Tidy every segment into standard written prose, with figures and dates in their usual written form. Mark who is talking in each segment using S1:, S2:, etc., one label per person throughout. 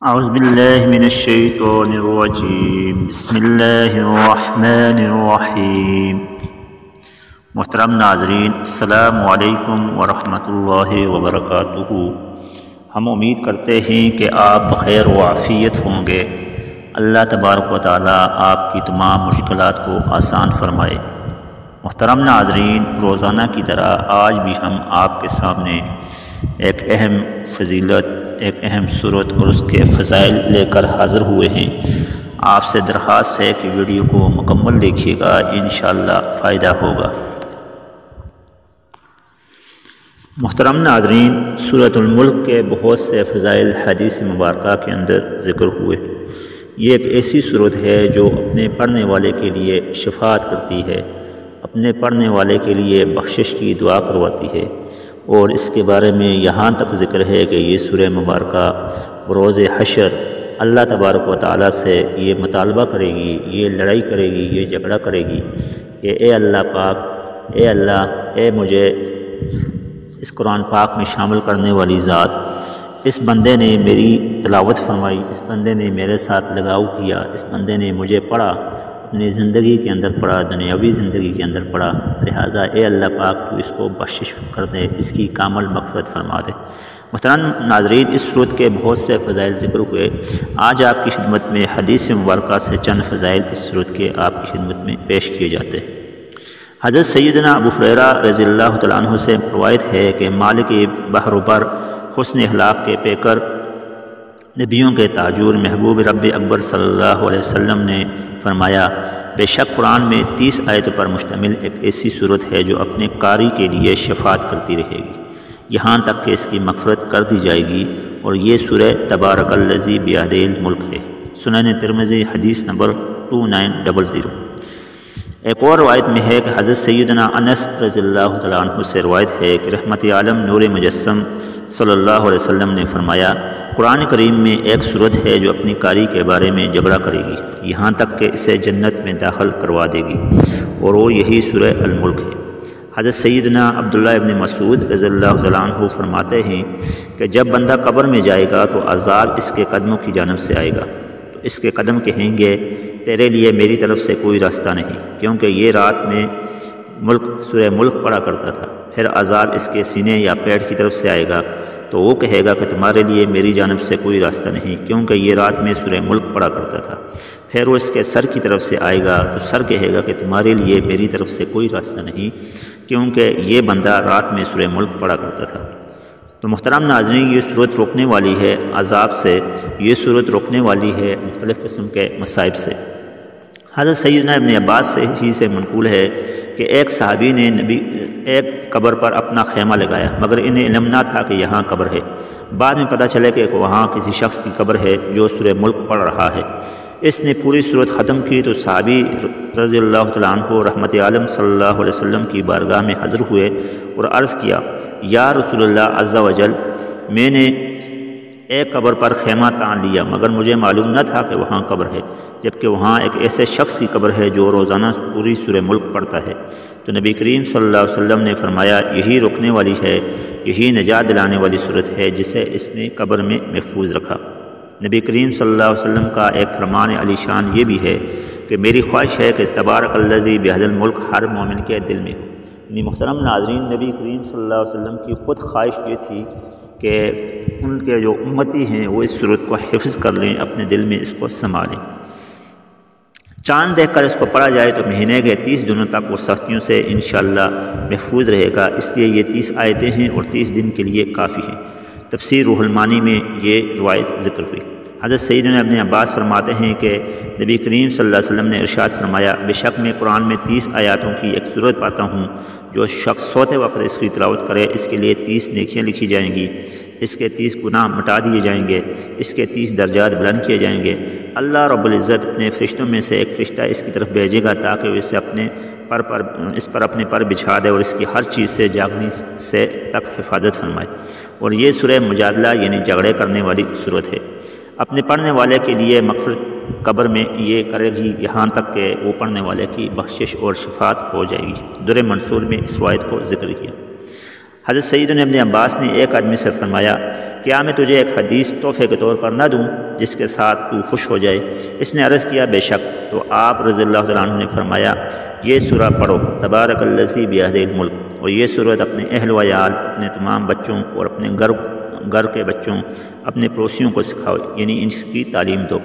S1: اعوذ باللہ من الشیطان الرجیم بسم اللہ الرحمن الرحیم۔ محترم ناظرین، السلام علیکم ورحمۃ اللہ وبرکاتہ۔ ہم امید کرتے ہیں کہ آپ بخیر و عافیت ہوں گے۔ اللہ تبارک و تعالی آپ کی تمام مشکلات کو آسان فرمائے۔ محترم ناظرین، روزانہ کی طرح آج بھی ہم آپ کے سامنے ایک اہم فضیلت، ایک اہم صورت اور اس کے فضائل لے کر حاضر ہوئے ہیں۔ آپ سے درخواست ہے کہ ویڈیو کو مکمل دیکھیے گا، انشاءاللہ فائدہ ہوگا۔ محترم ناظرین، سورۃ الملک کے بہت سے فضائل حدیث مبارکہ کے اندر ذکر ہوئے۔ یہ ایک ایسی سورت ہے جو اپنے پڑھنے والے کے لیے شفاعت کرتی ہے، اپنے پڑھنے والے کے لیے بخشش کی دعا کرواتی ہے، اور اس کے بارے میں یہاں تک ذکر ہے کہ یہ سورہ مبارکہ بروز حشر اللہ تبارک و تعالیٰ سے یہ مطالبہ کرے گی، یہ لڑائی کرے گی، یہ جھگڑا کرے گی کہ اے اللہ پاک، اے اللہ، اے مجھے اس قرآن پاک میں شامل کرنے والی ذات، اس بندے نے میری تلاوت فرمائی، اس بندے نے میرے ساتھ لگاؤ کیا، اس بندے نے مجھے پڑھا، اپنی زندگی کے اندر پڑھا، دنیاوی زندگی کے اندر پڑھا، لہٰذا اے اللہ پاک تو اس کو بخشش کر دے، اس کی کامل مغفرت فرما دے۔ محترم ناظرین، اس سورت کے بہت سے فضائل ذکر ہوئے۔ آج آپ کی خدمت میں حدیث مبارکہ سے چند فضائل اس سورت کے آپ کی خدمت میں پیش کیے جاتے ہیں۔ حضرت سیدنا ابو ہریرہ رضی اللہ تعالیٰ عنہ سے روایت ہے کہ مالک بحر و بر، حسن اخلاق کے پیکر، نبیوں کے تاجور، محبوب رب اکبر صلی اللہ علیہ وسلم نے فرمایا، بے شک قرآن میں 30 آیتوں پر مشتمل ایک ایسی صورت ہے جو اپنے قاری کے لیے شفاعت کرتی رہے گی یہاں تک کہ اس کی مغفرت کر دی جائے گی، اور یہ سورہ تبارک الذی بیدہ الملک ہے۔ سنن ترمذی حدیث نمبر 2900۔ ایک اور روایت میں ہے کہ حضرت سیدنا انس رضی اللہ تعالیٰ عنہ سے روایت ہے کہ رحمت عالم نور مجسم صلی اللہ علیہ وسلم نے فرمایا، قرآن کریم میں ایک صورت ہے جو اپنی قاری کے بارے میں جھگڑا کرے گی یہاں تک کہ اسے جنت میں داخل کروا دے گی، اور وہ یہی سورہ الملک ہے۔ حضرت سیدنا عبداللہ ابن مسعود رضی اللہ تعالیٰ عنہ فرماتے ہیں کہ جب بندہ قبر میں جائے گا تو عذاب اس کے قدموں کی جانب سے آئے گا، تو اس کے قدم کہیں گے، تیرے لیے میری طرف سے کوئی راستہ نہیں، کیونکہ یہ رات میں سورہ ملک پڑھا کرتا تھا۔ پھر عذاب اس کے سینے یا پیٹ کی طرف سے آئے گا، تو وہ کہے گا کہ تمہارے لیے میری جانب سے کوئی راستہ نہیں، کیونکہ یہ رات میں سورہ ملک پڑھا کرتا تھا۔ پھر وہ اس کے سر کی طرف سے آئے گا، تو سر کہے گا کہ تمہارے لیے میری طرف سے کوئی راستہ نہیں، کیونکہ یہ بندہ رات میں سورہ ملک پڑھا کرتا تھا۔ تو محترم ناظرین، یہ صورت روکنے والی ہے عذاب سے، یہ صورت روکنے والی ہے مختلف قسم کے مصائب سے۔ حضرت سیدنا ابن عباس سے منقول ہے کہ ایک صحابی نے ایک قبر پر اپنا خیمہ لگایا، مگر انہیں علم نہ تھا کہ یہاں قبر ہے۔ بعد میں پتہ چلے کہ وہاں کسی شخص کی قبر ہے جو سورہ ملک پڑھ رہا ہے۔ اس نے پوری صورت ختم کی تو صحابی رضی اللہ تعالیٰ عنہ رحمت عالم صلی اللہ علیہ وسلم کی بارگاہ میں حاضر ہوئے اور عرض کیا، یا رسول اللہ عز و جل، میں نے ایک قبر پر خیمہ تان لیا، مگر مجھے معلوم نہ تھا کہ وہاں قبر ہے، جبکہ وہاں ایک ایسے شخص کی قبر ہے جو روزانہ پوری سورہ ملک پڑھتا ہے۔ تو نبی کریم صلی اللہ علیہ وسلم نے فرمایا، یہی روکنے والی ہے، یہی نجات دلانے والی صورت ہے جسے اس نے قبر میں محفوظ رکھا۔ نبی کریم صلی اللہ علیہ وسلم کا ایک فرمان علی شان یہ بھی ہے کہ میری خواہش ہے کہ تبارک الذی بیدہ الملک ہر مومن کے دل میں ہو۔ یعنی محترم ناظرین، نبی کریم صلی اللہ علیہ وسلم کی خود خواہش یہ تھی کہ ان کے جو امتی ہیں وہ اس صورت کو حفظ کر لیں، اپنے دل میں اس کو سنبھالیں۔ چاند دیکھ کر اس کو پڑھا جائے تو مہینے کے 30 دنوں تک وہ سختیوں سے انشاءاللہ محفوظ رہے گا، اس لیے یہ 30 آیتیں ہیں اور 30 دن کے لیے کافی ہیں۔ تفسیر روح المانی میں یہ روایت ذکر ہوئی۔ حضرت سیدنا ابن عباس فرماتے ہیں کہ نبی کریم صلی اللہ علیہ وسلم نے ارشاد فرمایا، بے شک میں قرآن میں 30 آیاتوں کی ایک صورت پاتا ہوں، جو شخص سوتے وقت اس کی تلاوت کرے اس کے لیے 30 نیکیاں لکھی جائیں گی، اس کے 30 گناہ مٹا دیے جائیں گے، اس کے 30 درجات بلند کیے جائیں گے۔ اللہ رب العزت اپنے فرشتوں میں سے ایک فرشتہ اس کی طرف بھیجے گا تاکہ وہ اس پر اپنے پر بچھا دے اور اس کی ہر چیز سے جاگنے سے تک حفاظت فرمائے۔ اور یہ سورہ مجادلہ یعنی جھگڑے کرنے والی صورت ہے۔ اپنے پڑھنے والے کے لیے مغفرت قبر میں یہ کرے گی یہاں تک کہ وہ پڑھنے والے کی بخشش اور شفاعت ہو جائے گی۔ در منصور میں اس روایت کو ذکر کیا۔ حضرت سیدنا ابن عباس نے ایک آدمی سے فرمایا، کیا میں تجھے ایک حدیث تحفے کے طور پر نہ دوں جس کے ساتھ تو خوش ہو جائے؟ اس نے عرض کیا بے شک۔ تو آپ رضی اللہ تعالیٰ عنہ نے فرمایا یہ سورہ پڑھو تبارک الذی بیدہ الملک، اور یہ سورت اپنے اہل و عیال، اپنے تمام بچوں اور اپنے گھر کے بچوں، اپنے پڑوسیوں کو سکھاؤ، یعنی ان کی تعلیم دو،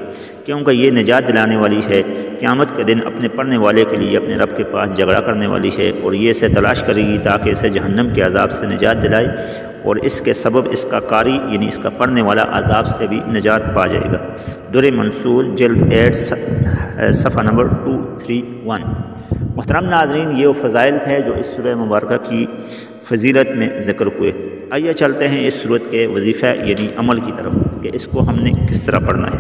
S1: کیونکہ یہ نجات دلانے والی ہے۔ قیامت کے دن اپنے پڑھنے والے کے لیے اپنے رب کے پاس جھگڑا کرنے والی ہے، اور یہ اسے تلاش کرے گی تاکہ اسے جہنم کے عذاب سے نجات دلائے، اور اس کے سبب اس کا قاری یعنی اس کا پڑھنے والا عذاب سے بھی نجات پا جائے گا۔ در منصور جلد 8 صفحہ نمبر 231۔ محترم ناظرین، یہ وہ فضائل تھے جو اس سورہ مبارکہ کی فضیلت میں ذکر ہوئے۔ آئیے چلتے ہیں اس سورت کے وظیفہ یعنی عمل کی طرف کہ اس کو ہم نے کس طرح پڑھنا ہے۔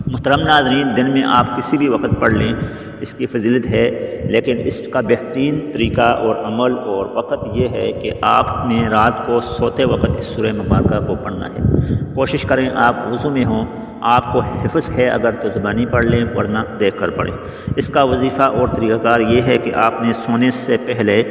S1: محترم ناظرین، دن میں آپ کسی بھی وقت پڑھ لیں، اس کی فضیلت ہے، لیکن اس کا بہترین طریقہ اور عمل اور وقت یہ ہے کہ آپ نے رات کو سوتے وقت اس سورہ مبارکہ کو پڑھنا ہے۔ کوشش کریں آپ وضو میں ہوں، آپ کو حفظ ہے اگر تو زبانی پڑھ لیں ورنہ دیکھ کر پڑھیں۔ اس کا وظیفہ اور طریقہ کار یہ ہے کہ آپ نے سونے سے پہلے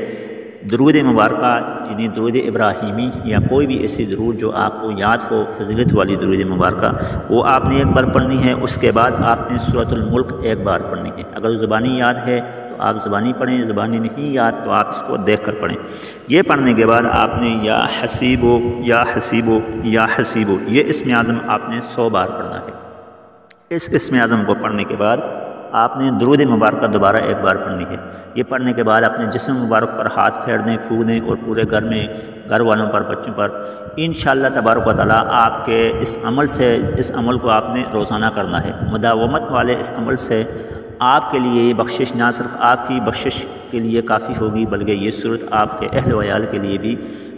S1: درود مبارکہ یعنی درود ابراہیمی یا کوئی بھی ایسی درود جو آپ کو یاد ہو، فضیلت والی درود مبارکہ، وہ آپ نے ایک بار پڑھنی ہے۔ اس کے بعد آپ نے سورۃ الملک ایک بار پڑھنی ہے۔ اگر زبانی یاد ہے تو آپ زبانی پڑھیں، زبانی نہیں یاد تو آپ اس کو دیکھ کر پڑھیں۔ یہ پڑھنے کے بعد آپ نے یا حسیبو یا حسیبو یا حسیبو یہ اسم اعظم آپ نے 100 بار پڑھنا ہے۔ اس اسم اعظم کو پڑھنے کے بعد آپ نے درود مبارکہ دوبارہ ایک بار پڑھنی ہے۔ یہ پڑھنے کے بعد اپنے جسم مبارک پر ہاتھ پھیر دیں، پھونک دیں، اور پورے گھر میں گھر والوں پر، بچوں پر انشاءاللہ تبارک و تعالیٰ آپ کے اس عمل کو آپ نے روزانہ کرنا ہے۔ مداومت والے اس عمل سے آپ کے لیے یہ بخشش نہ صرف آپ کی بخشش کے لیے کافی ہوگی بلکہ یہ صورت آپ کے اہل و عیال کے لیے بھی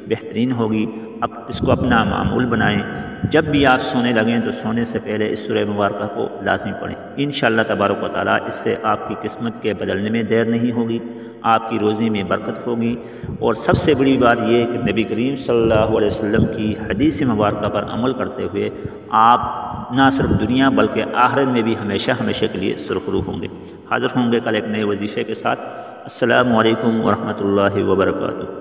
S1: بہترین ہوگی۔ اب اس کو اپنا معمول بنائیں، جب بھی آپ سونے لگیں تو سونے سے پہلے اس سورہ مبارکہ کو لازمی پڑھیں۔ انشاءاللہ تبارک و تعالیٰ اس سے آپ کی قسمت کے بدلنے میں دیر نہیں ہوگی، آپ کی روزی میں برکت ہوگی، اور سب سے بڑی بات یہ کہ نبی کریم صلی اللہ علیہ وسلم کی حدیث مبارکہ پر عمل کرتے ہوئے آپ نہ صرف دنیا بلکہ آخرت میں بھی ہمیشہ کے لیے سرخرو ہوں گے۔ حاضر ہوں گے کل ایک نئے وظیفے کے ساتھ۔ السلام علیکم ورحمۃ اللہ وبرکاتہ۔